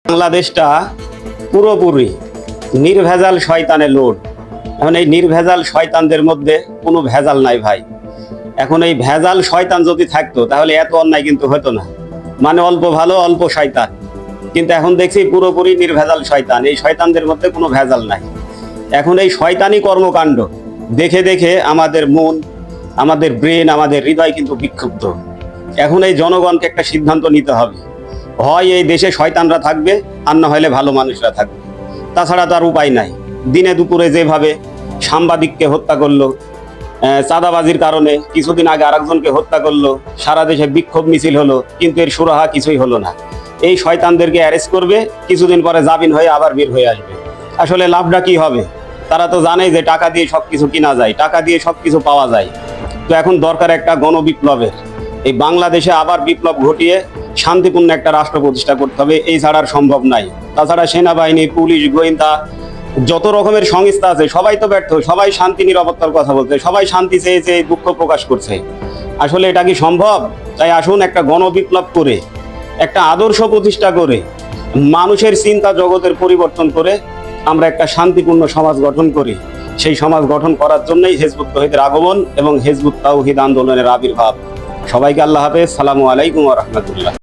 বাংলাদেশটা পুরোপুরি নির্ভেজাল শয়তানে লোড। এখন এই নির্ভেজাল শয়তানদের মধ্যে কোনো ভেজাল নাই ভাই। এখন এই ভেজাল শয়তান যদি থাকতো তাহলে এত অন্যায় কিন্তু হতো না। মানে অল্প ভালো অল্প শয়তান, কিন্তু এখন দেখছি পুরোপুরি নির্ভেজাল শয়তান। এই শয়তানদের মধ্যে কোনো ভেজাল নাই। এখন এই শয়তানি কর্মকাণ্ড দেখে দেখে আমাদের মন, আমাদের ব্রেন, আমাদের হৃদয় কিন্তু বিক্ষুব্ধ। এখন এই জনগণকে একটা সিদ্ধান্ত নিতে হবে, হয় এই দেশে শয়তানরা থাকবে আর না হলে ভালো মানুষরা থাকবে, তাছাড়া তার উপায় নাই। দিনে দুপুরে যেভাবে সাংবাদিককে হত্যা করলো, চাঁদাবাজির কারণে কিছুদিন আগে আরেকজনকে হত্যা করলো, সারা দেশে বিক্ষোভ মিছিল হলো, কিন্তু এর সুরাহা কিছুই হলো না। এই শয়তানদেরকে অ্যারেস্ট করবে, কিছুদিন পরে জামিন হয়ে আবার বের হয়ে আসবে। আসলে লাভটা কি হবে? তারা তো জানে যে টাকা দিয়ে সবকিছু কিনা যায়, টাকা দিয়ে সবকিছু পাওয়া যায়। তো এখন দরকার একটা গণবিপ্লবের। এই বাংলাদেশে আবার বিপ্লব ঘটিয়ে শান্তিপূর্ণ একটা রাষ্ট্র প্রতিষ্ঠা করতে হবে, এই ছাড়া আর সম্ভব নাই। তাছাড়া সেনাবাহিনী, পুলিশ, গোয়েন্দা, যত রকমের সংস্থা আছে সবাই তো ব্যর্থ। সবাই শান্তি নিরাপত্তার কথা বলছে, সবাই শান্তি চেয়েছে, দুঃখ প্রকাশ করছে। আসলে এটা কি সম্ভব? তাই আসুন একটা গণবিপ্লব করে, একটা আদর্শ প্রতিষ্ঠা করে, মানুষের চিন্তা জগতের পরিবর্তন করে আমরা একটা শান্তিপূর্ণ সমাজ গঠন করি। সেই সমাজ গঠন করার জন্যই হিজবুত তাওহীদের আগমন এবং হিজবুত তাওহীদ আন্দোলনের আবির্ভাব। সবাইকে আল্লাহ হাফেজ। সালামু আলাইকুম ওয়া রাহমাতুল্লাহ।